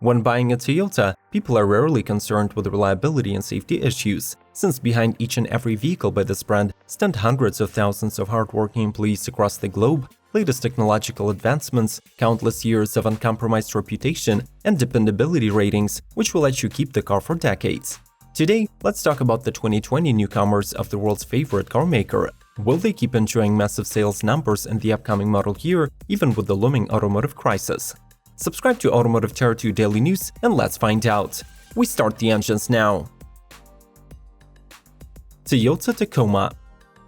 When buying a Toyota, people are rarely concerned with reliability and safety issues, since behind each and every vehicle by this brand stand hundreds of thousands of hardworking employees across the globe, latest technological advancements, countless years of uncompromised reputation, and dependability ratings, which will let you keep the car for decades. Today, let's talk about the 2020 newcomers of the world's favorite car maker. Will they keep enjoying massive sales numbers in the upcoming model year, even with the looming automotive crisis? Subscribe to Automotive Tier 2 Daily News and let's find out. We start the engines now. Toyota Tacoma.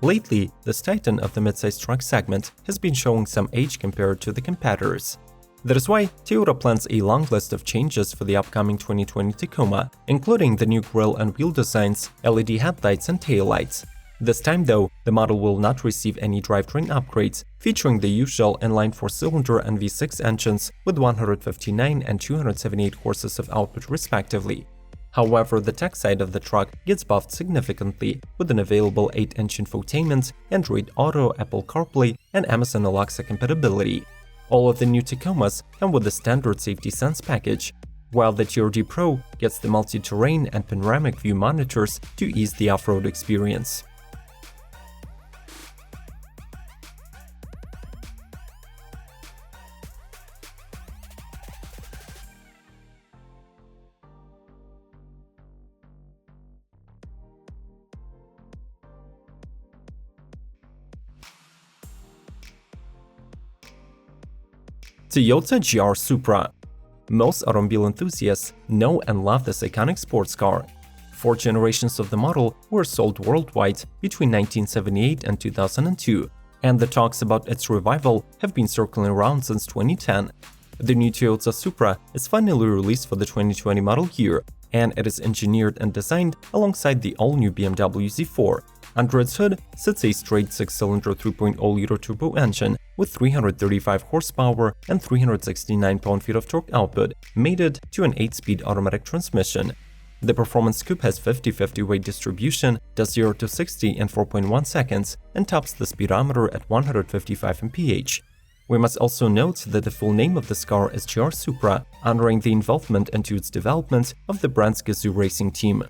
Lately, this titan of the midsize truck segment has been showing some age compared to the competitors. That is why Toyota plans a long list of changes for the upcoming 2020 Tacoma, including the new grille and wheel designs, LED headlights and taillights. This time though, the model will not receive any drivetrain upgrades, featuring the usual inline 4-cylinder and V6 engines with 159 and 278 horses of output respectively. However, the tech side of the truck gets buffed significantly, with an available 8-inch infotainment, Android Auto, Apple CarPlay, and Amazon Alexa compatibility. All of the new Tacomas come with the standard Safety Sense package, while the TRD Pro gets the multi-terrain and panoramic view monitors to ease the off-road experience. Toyota GR Supra. Most automobile enthusiasts know and love this iconic sports car. 4 generations of the model were sold worldwide between 1978 and 2002, and the talks about its revival have been circling around since 2010. The new Toyota Supra is finally released for the 2020 model year, and it is engineered and designed alongside the all-new BMW Z4. Under its hood sits a straight 6-cylinder 3.0-liter turbo engine with 335 horsepower and 369 pound-feet of torque output, mated to an 8-speed automatic transmission. The Performance Coupe has 50-50 weight distribution, does 0 to 60 in 4.1 seconds, and tops the speedometer at 155 mph. We must also note that the full name of this car is GR Supra, honoring the involvement into its development of the brand's Gazoo racing team.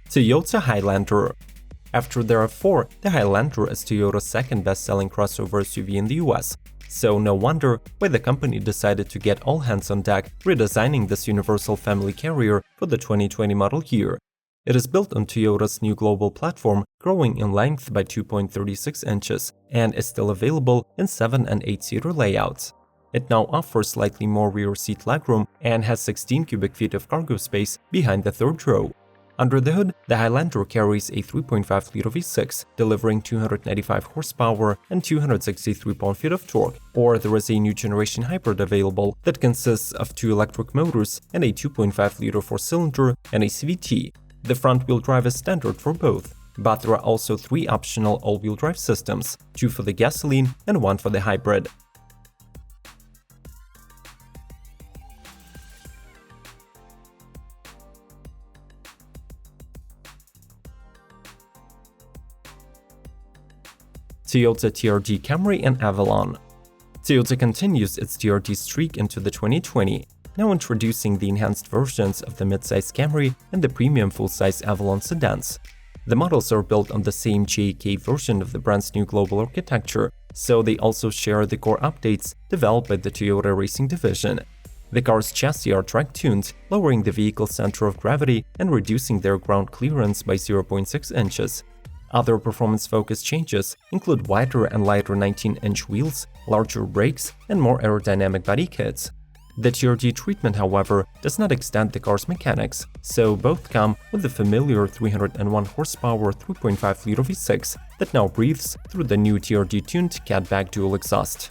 Toyota HIGHLANDER. After the RAV4, the HIGHLANDER is Toyota's second best-selling crossover SUV in the US, so no wonder why the company decided to get all hands on deck redesigning this universal family carrier for the 2020 model year. It is built on Toyota's new global platform, growing in length by 2.36 inches, and is still available in 7- and 8-seater layouts. It now offers slightly more rear seat legroom and has 16 cubic feet of cargo space behind the third row. Under the hood, the HIGHLANDER carries a 3.5-liter V6, delivering 295 horsepower and 263 pound-feet of torque, or there is a new generation hybrid available that consists of 2 electric motors and a 2.5-liter 4-cylinder and a CVT. The front-wheel drive is standard for both, but there are also 3 optional all-wheel drive systems, 2 for the gasoline and 1 for the hybrid. Toyota TRD CAMRY and AVALON. Toyota continues its TRD streak into the 2020, now introducing the enhanced versions of the midsize CAMRY and the premium full-size AVALON sedans. The models are built on the same JK version of the brand's new global architecture, so they also share the core updates developed by the Toyota Racing division. The car's chassis are track-tuned, lowering the vehicle's center of gravity and reducing their ground clearance by 0.6 inches. Other performance-focused changes include wider and lighter 19-inch wheels, larger brakes, and more aerodynamic body kits. The TRD treatment, however, does not extend the car's mechanics, so both come with the familiar 301 horsepower 3.5-liter V6 that now breathes through the new TRD-tuned catback dual exhaust.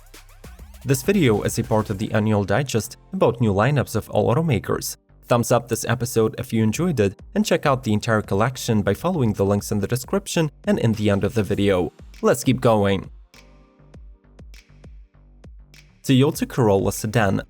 This video is a part of the annual digest about new lineups of all automakers. Thumbs up this episode if you enjoyed it, and check out the entire collection by following the links in the description and in the end of the video. Let's keep going! Toyota Corolla sedan.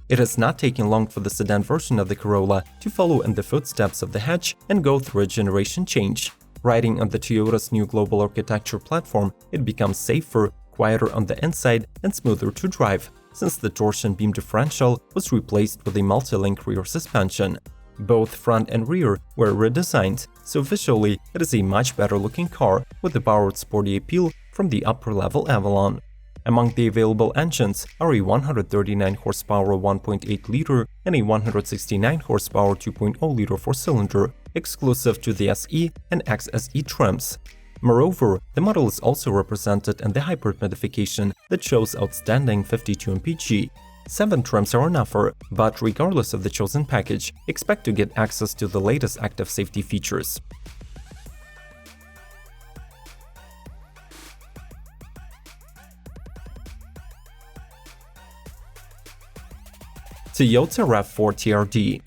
It has not taken long for the sedan version of the Corolla to follow in the footsteps of the hatch and go through a generation change. Riding on the Toyota's new global architecture platform, it becomes safer, quieter on the inside, and smoother to drive, since the torsion beam differential was replaced with a multi-link rear suspension. Both front and rear were redesigned, so visually it is a much better looking car with a powered sporty appeal from the upper-level Avalon. Among the available engines are a 139 horsepower 1.8-liter and a 169 horsepower 2.0-liter 4-cylinder, exclusive to the SE and XSE trims. Moreover, the model is also represented in the hybrid modification that shows outstanding 52 mpg. 7 trims are on offer, but regardless of the chosen package, expect to get access to the latest active safety features. Toyota RAV4 TRD.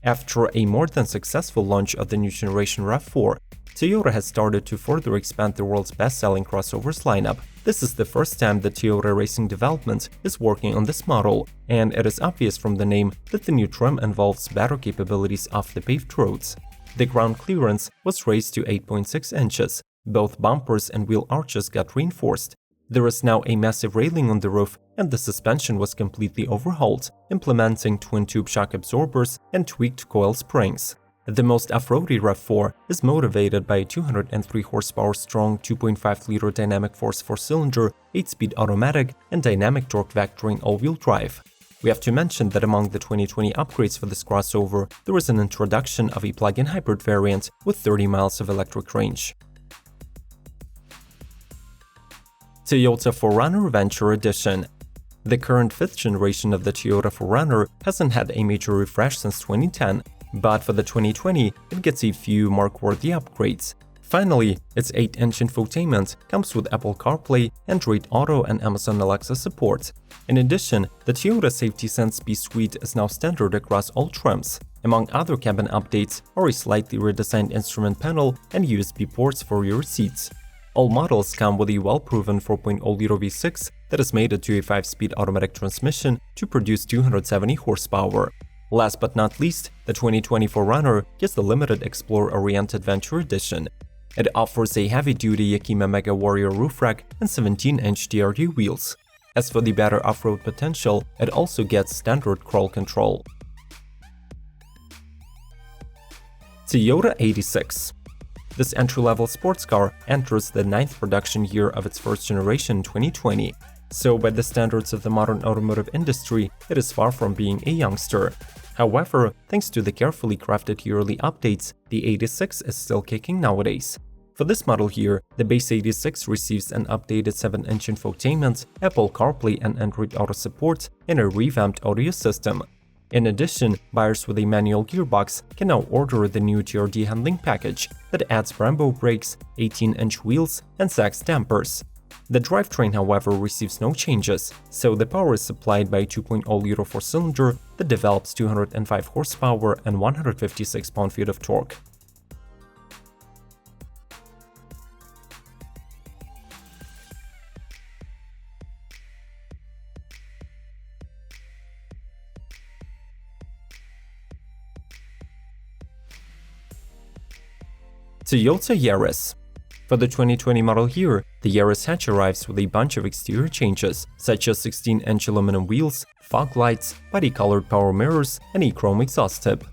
After a more than successful launch of the new generation RAV4, Toyota has started to further expand the world's best-selling crossovers lineup. This is the first time that Toyota Racing Development is working on this model, and it is obvious from the name that the new trim involves better capabilities off the paved roads. The ground clearance was raised to 8.6 inches, both bumpers and wheel arches got reinforced. There is now a massive railing on the roof, and the suspension was completely overhauled, implementing twin-tube shock absorbers and tweaked coil springs. The most off-roady RAV4 is motivated by a 203 horsepower strong 2.5-liter dynamic force 4-cylinder, 8-speed automatic, and dynamic torque vectoring all-wheel drive. We have to mention that among the 2020 upgrades for this crossover, there is an introduction of a plug-in hybrid variant with 30 miles of electric range. Toyota 4Runner Venture Edition. The current 5th generation of the Toyota 4Runner hasn't had a major refresh since 2010, but for the 2020, it gets a few mark-worthy upgrades. Finally, its 8-inch infotainment comes with Apple CarPlay, Android Auto, and Amazon Alexa support. In addition, the Toyota Safety Sense B Suite is now standard across all trims. Among other cabin updates are a slightly redesigned instrument panel and USB ports for rear seats. All models come with a well-proven 4.0-liter V6 that is mated to a 5-speed automatic transmission to produce 270 horsepower. Last but not least, the 2020 4Runner gets the limited Explorer-oriented Venture Edition. It offers a heavy-duty Yakima Mega Warrior roof rack and 17-inch TRD wheels. As for the better off-road potential, it also gets standard crawl control. Toyota 86. This entry-level sports car enters the 9th production year of its first generation in 2020. So by the standards of the modern automotive industry, it is far from being a youngster. However, thanks to the carefully crafted yearly updates, the 86 is still kicking nowadays. For this model here, the base 86 receives an updated 7-inch infotainment, Apple CarPlay and Android Auto support, and a revamped audio system. In addition, buyers with a manual gearbox can now order the new TRD handling package that adds Brembo brakes, 18-inch wheels, and Sachs dampers. The drivetrain, however, receives no changes, so the power is supplied by a 2.0-liter 4-cylinder that develops 205 horsepower and 156 pound-feet of torque. Toyota YARIS. For the 2020 model year, the YARIS hatch arrives with a bunch of exterior changes, such as 16-inch aluminum wheels, fog lights, body-colored power mirrors, and a chrome exhaust tip.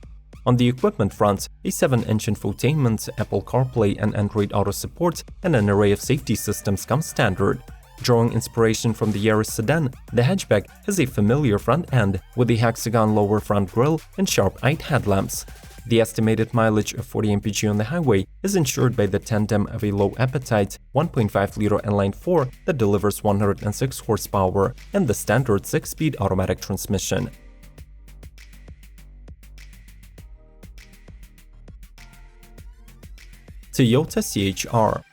On the equipment front, a 7-inch infotainment, Apple CarPlay and Android Auto support, and an array of safety systems come standard. Drawing inspiration from the YARIS sedan, the hatchback has a familiar front end with a hexagon lower front grille and sharp-eyed headlamps. The estimated mileage of 40 mpg on the highway is ensured by the tandem of a low-appetite 1.5-liter inline-4 that delivers 106 horsepower and the standard 6-speed automatic transmission. Toyota CHR.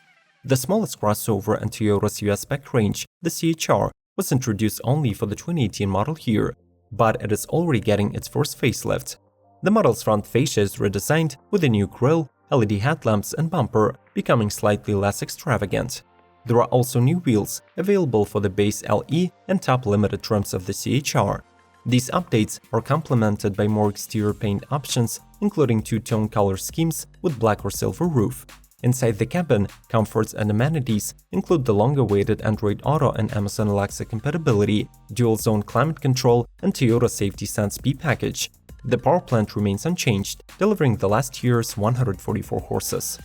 The smallest crossover in Toyota's US spec range, the CHR was introduced only for the 2018 model year, but it is already getting its first facelift. The model's front fascia is redesigned with a new grille, LED headlamps and bumper, becoming slightly less extravagant. There are also new wheels available for the base LE and top limited trims of the CHR. These updates are complemented by more exterior paint options, including two-tone color schemes with black or silver roof. Inside the cabin, comforts and amenities include the long-awaited Android Auto and Amazon Alexa compatibility, dual-zone climate control, and Toyota Safety Sense B package. The power plant remains unchanged, delivering the last year's 144 horses.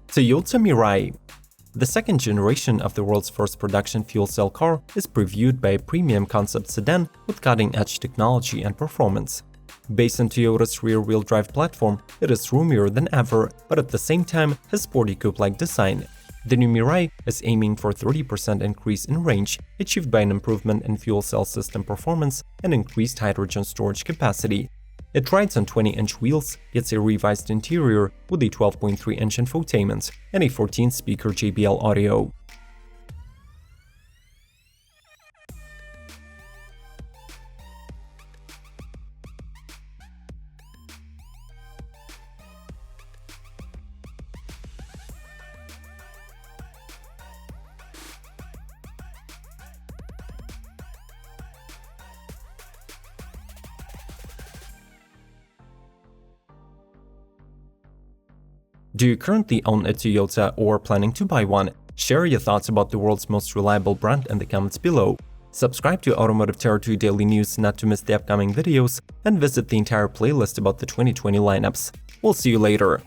Toyota MIRAI. The second generation of the world's first production fuel cell car is previewed by a premium concept sedan with cutting-edge technology and performance. Based on Toyota's rear-wheel drive platform, it is roomier than ever, but at the same time has sporty coupe-like design. The new MIRAI is aiming for a 30% increase in range, achieved by an improvement in fuel cell system performance and increased hydrogen storage capacity. It rides on 20-inch wheels, gets a revised interior with a 12.3-inch infotainment and a 14-speaker JBL audio. Do you currently own a Toyota or are planning to buy one? Share your thoughts about the world's most reliable brand in the comments below. Subscribe to Automotive Territory Daily News not to miss the upcoming videos, and visit the entire playlist about the 2020 lineups. We'll see you later.